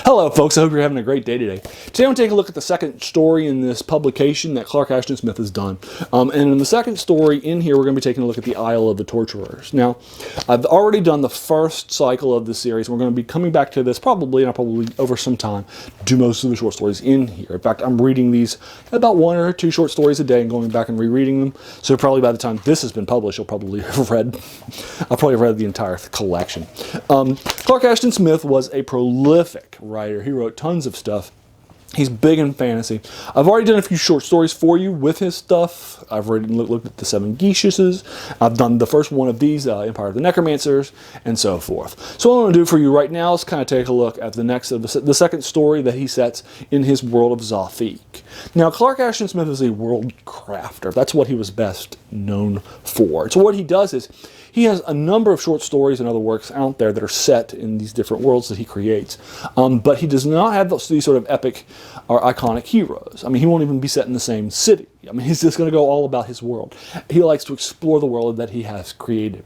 Hello folks, I hope you're having a great day today. Today I'm going to take a look at the second story in this publication that Clark Ashton Smith has done. And in the second story in here, we're going to be taking a look at the Isle of the Torturers. Now, I've already done the first cycle of this series. We're going to be coming back to this probably over some time, do most of the short stories in here. In fact, I'm reading these about 1 or 2 short stories a day and going back and rereading them. So probably by the time this has been published, I'll probably have read the entire collection. Clark Ashton Smith was a prolific writer. He wrote tons of stuff. He's big in fantasy. I've already done a few short stories for you with his stuff. I've already looked at the 7 Geishas. I've done the first one of these, Empire the Necromancers, and so forth. So what I'm going to do for you right now is kind of take a look at the second story that he sets in his world of Zothique. Now, Clark Ashton Smith is a world crafter. That's what he was best known for. So what he does is he has a number of short stories and other works out there that are set in these different worlds that he creates. But he does not have these sort of epic or iconic heroes. I mean, he won't even be set in the same city. I mean, he's just going to go all about his world. He likes to explore the world that he has created.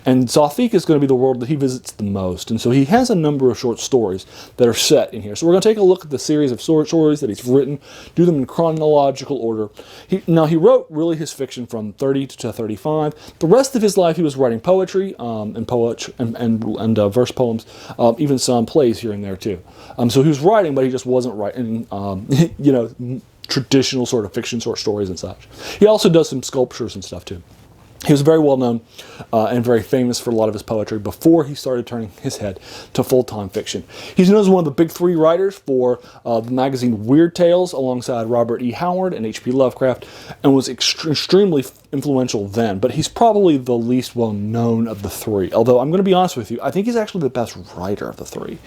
And Zothique is going to be the world that he visits the most. And so he has a number of short stories that are set in here. So we're going to take a look at the series of short stories that he's written, do them in chronological order. He wrote really his fiction from 30 to 35. The rest of his life he was writing poetry and verse poems, even some plays here and there too. So he was writing, but he just wasn't writing, traditional sort of fiction short stories and such. He also does some sculptures and stuff too. He was very well known and very famous for a lot of his poetry before he started turning his head to full-time fiction. He's known as one of the big 3 writers for the magazine Weird Tales alongside Robert E. Howard and H.P. Lovecraft, and was extremely influential then, but he's probably the least well known of the 3. Although I'm going to be honest with you, I think he's actually the best writer of the 3.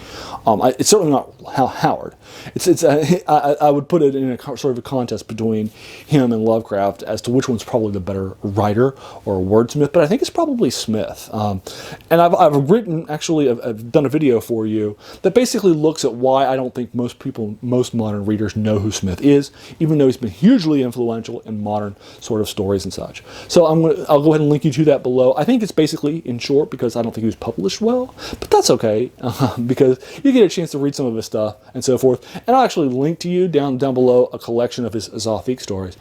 It's certainly not Howard. I would put it in a sort of a contest between him and Lovecraft as to which one's probably the better writer or wordsmith, but I think it's probably Smith. And I've done a video for you that basically looks at why I don't think most modern readers know who Smith is, even though he's been hugely influential in modern sort of stories and such. So I'll go ahead and link you to that below. I think it's basically in short because I don't think he was published well, but that's okay because you get a chance to read some of his stuff and so forth. And I'll actually link to you down below a collection of his Zothique stories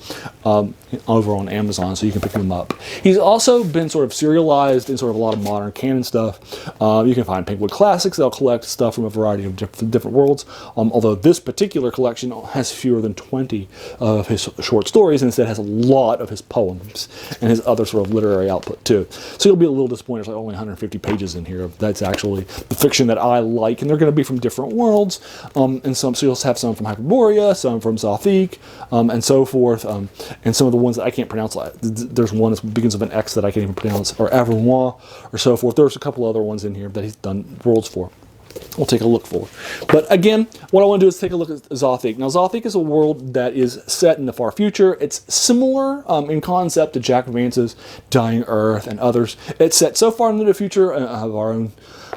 over on Amazon, so you can pick them up. He's also been sort of serialized in sort of a lot of modern canon stuff. You can find Pinkwood Classics. They'll collect stuff from a variety of different worlds, although this particular collection has fewer than 20 of his short stories, and instead has a lot of his poems and his other sort of literary output too. So you'll be a little disappointed. There's like only 150 pages in here. That's actually the fiction that I like, and they're going to be from different worlds, and so you'll have some from Hyperborea, some from Zothique, and so forth, and some of the ones that I can't pronounce. There's one that begins with an X that I can't even pronounce, or Avronois, or so forth. There's a couple other ones in here that he's done worlds for. We'll take a look for. But again, what I want to do is take a look at Zothique. Now, Zothique is a world that is set in the far future. It's similar in concept to Jack Vance's Dying Earth and others. It's set so far into the future of our own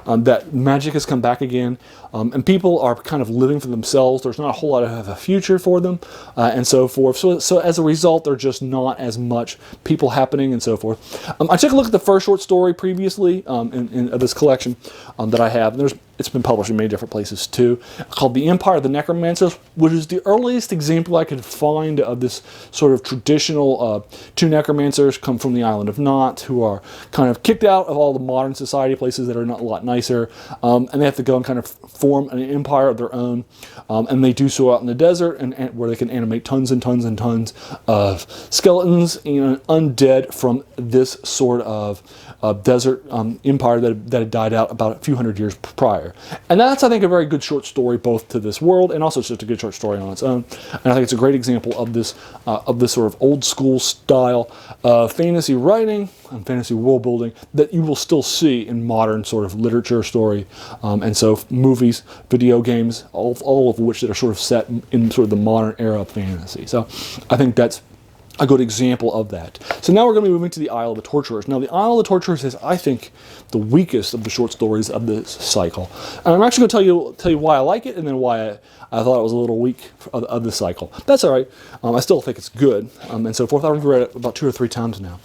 that magic has come back again, and people are kind of living for themselves. There's not a whole lot of a future for them, and so forth. So as a result, there's just not as much people happening and so forth. I took a look at the first short story previously in this collection that I have. And it's been published in many different places too, called The Empire the Necromancy, which is the earliest example I could find of this sort of traditional 2 necromancers come from the island of Knot, who are kind of kicked out of all the modern society places that are not a lot nicer, and they have to go and kind of form an empire of their own, and they do so out in the desert, and where they can animate tons and tons and tons of skeletons and undead from this sort of desert empire that had died out about a few hundred years prior. And that's, I think, a very good short story both to this world, and also it's just a good short story on its own. And I think it's a great example of this sort of old school style fantasy writing and fantasy world building that you will still see in modern sort of literature, story, and so movies, video games, all of which that are sort of set in sort of the modern era of fantasy. So I think that's a good example of that. So now we're going to be moving to the Isle of the Torturers. Now the Isle of the Torturers is, I think, the weakest of the short stories of this cycle. And I'm actually going to tell you why I like it, and then why I thought it was a little weak of the cycle. That's all right. I still think it's good, and so forth. I've read it about 2 or 3 times now.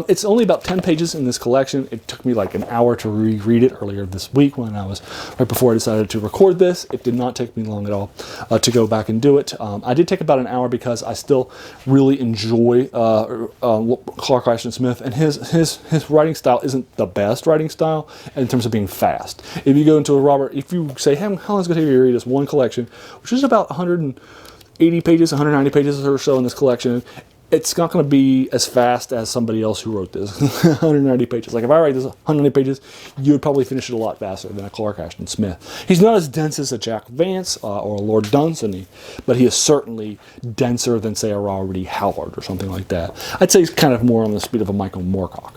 It's only about 10 pages in this collection. It took me like an hour to reread it earlier this week when I was, right before I decided to record this. It did not take me long at all to go back and do it. I did take about an hour because I still really enjoy Clark Ashton Smith, and his writing style isn't the best writing style in terms of being fast. If you go into if you say, hey, how long is it going to take you to read this one collection, which is about 180 pages, 190 pages or so in this collection, it's not going to be as fast as somebody else who wrote this. 190 pages. Like if I write this 190 pages, you would probably finish it a lot faster than a Clark Ashton Smith. He's not as dense as a Jack Vance or a Lord Dunsany, but he is certainly denser than, say, a Robert E. Howard or something like that. I'd say he's kind of more on the speed of a Michael Moorcock.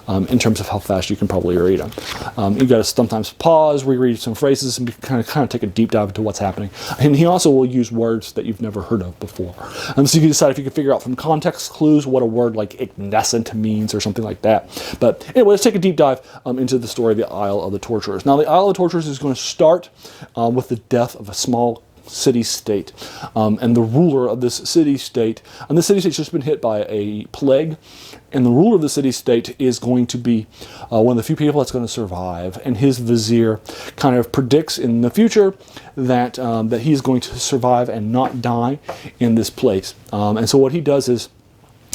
In terms of how fast you can probably read them. You got to sometimes pause, reread some phrases, and kind of take a deep dive into what's happening. And he also will use words that you've never heard of before. So you can decide if you can figure out from context clues what a word like ignescent means or something like that. But anyway, let's take a deep dive into the story of the Isle of the Torturers. Now, the Isle of the Torturers is going to start with the death of a small city-state, and the ruler of this city-state, and the city-state's just been hit by a plague, and the ruler of the city-state is going to be one of the few people that's going to survive, and his vizier kind of predicts in the future that that he's going to survive and not die in this place. And so what he does is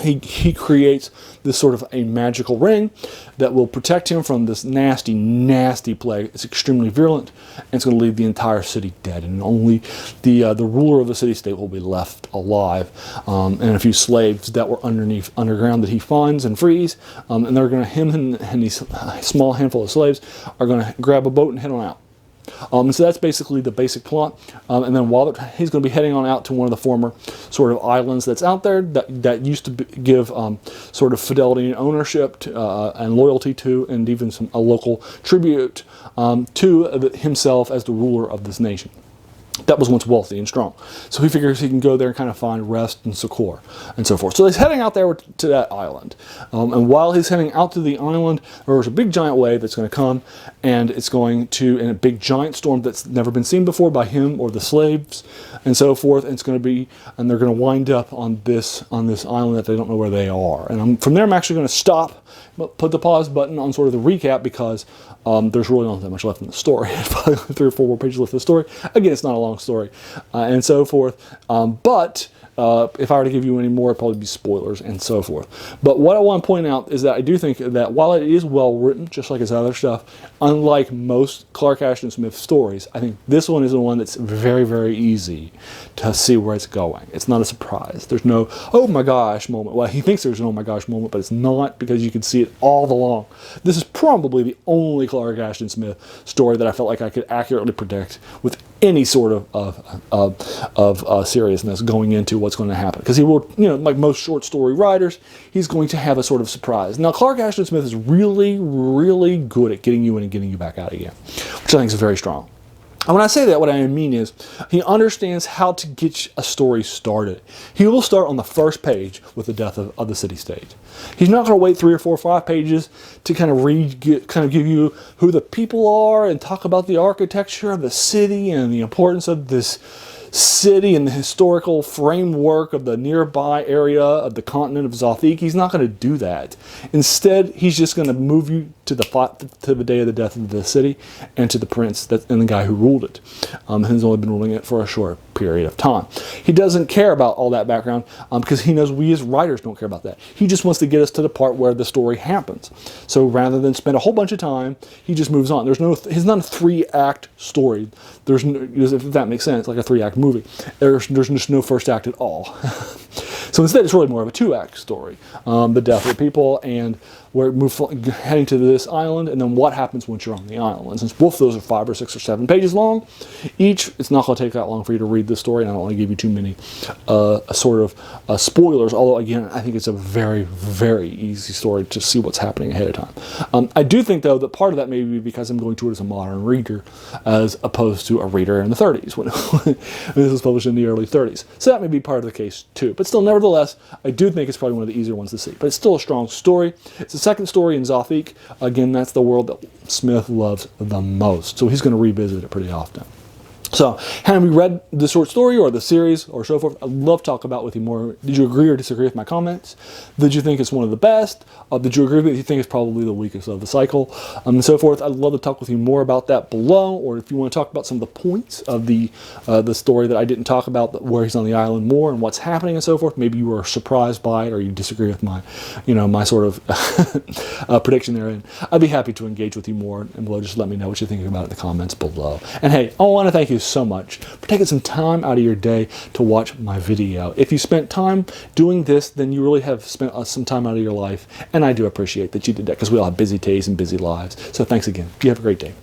he creates this sort of a magical ring that will protect him from this nasty, nasty plague. It's extremely virulent, and it's going to leave the entire city dead, and only the ruler of the city-state will be left alive, and a few slaves that were underground that he finds and frees, and they're going to, him and these small handful of slaves are going to grab a boat and head on out. So that's basically the basic plot, and then while he's going to be heading on out to one of the former sort of islands that's out there that used to give sort of fidelity and ownership to, and loyalty to, and even a local tribute to himself as the ruler of this nation that was once wealthy and strong. So he figures he can go there and kind of find rest and succor and so forth. So he's heading out there to that island. And while he's heading out to the island, there's a big giant wave that's going to come, and it's going to, in a big giant storm that's never been seen before by him or the slaves and so forth. And it's going to be, and they're going to wind up on this island that they don't know where they are. And from there, I'm actually going to stop, put the pause button on sort of the recap, because there's really not that much left in the story. Probably 3 or 4 more pages left in the story. Again, it's not a long story, and so forth. But if I were to give you any more, it'd probably be spoilers and so forth. But what I want to point out is that I do think that while it is well written, just like his other stuff, unlike most Clark Ashton Smith stories, I think this one is the one that's very, very easy to see where it's going. It's not a surprise. There's no, oh my gosh moment. Well, he thinks there's an oh my gosh moment, but it's not, because you can see it all along. This is probably the only Clark Ashton Smith story that I felt like I could accurately predict with any sort of seriousness going into what's going to happen, because he will, like most short story writers, he's going to have a sort of surprise. Now, Clark Ashton Smith is really, really good at getting you in and getting you back out again, which I think is very strong. And when I say that, what I mean is he understands how to get a story started. He will start on the first page with the death of the city-state. He's not going to wait 3 or 4 or 5 pages to kind of give you who the people are and talk about the architecture of the city and the importance of this city and the historical framework of the nearby area of the continent of Zothique. He's not going to do that. Instead, he's just going to move you to the day of the death of the city and to the prince and the guy who ruled it. He's only been ruling it for a short period of time. He doesn't care about all that background because he knows we as writers don't care about that. He just wants to get us to the part where the story happens. So rather than spend a whole bunch of time, he just moves on. He's not a 3-act story. There's no, if that makes sense, like a 3-act movie. There's just no first act at all. So instead, it's really more of a 2-act story. The death of the people, and we're heading to this island, and then what happens once you're on the island. And since both of those are 5 or 6 or 7 pages long, each, it's not going to take that long for you to read this story, and I don't want to give you too many spoilers, although, again, I think it's a very, very easy story to see what's happening ahead of time. I do think, though, that part of that may be because I'm going to it as a modern reader, as opposed to a reader in the 30s, when this was published in the early 30s. So that may be part of the case, too. But still, nevertheless, nevertheless, I do think it's probably one of the easier ones to see. But it's still a strong story. It's the second story in Zothique. Again, that's the world that Smith loves the most. So he's going to revisit it pretty often. So, have you read the short story or the series or so forth? I'd love to talk about with you more. Did you agree or disagree with my comments? Did you think it's one of the best? Did you agree with it? You think it's probably the weakest of the cycle? And so forth. I'd love to talk with you more about that below, or if you want to talk about some of the points of the story that I didn't talk about, where he's on the island more and what's happening and so forth. Maybe you were surprised by it, or you disagree with my, my sort of prediction therein. I'd be happy to engage with you more and below. Just let me know what you're thinking about it in the comments below. And hey, I want to thank you so much for taking some time out of your day to watch my video. If you spent time doing this, then you really have spent some time out of your life, and I do appreciate that you did that, because we all have busy days and busy lives. So thanks again. You have a great day.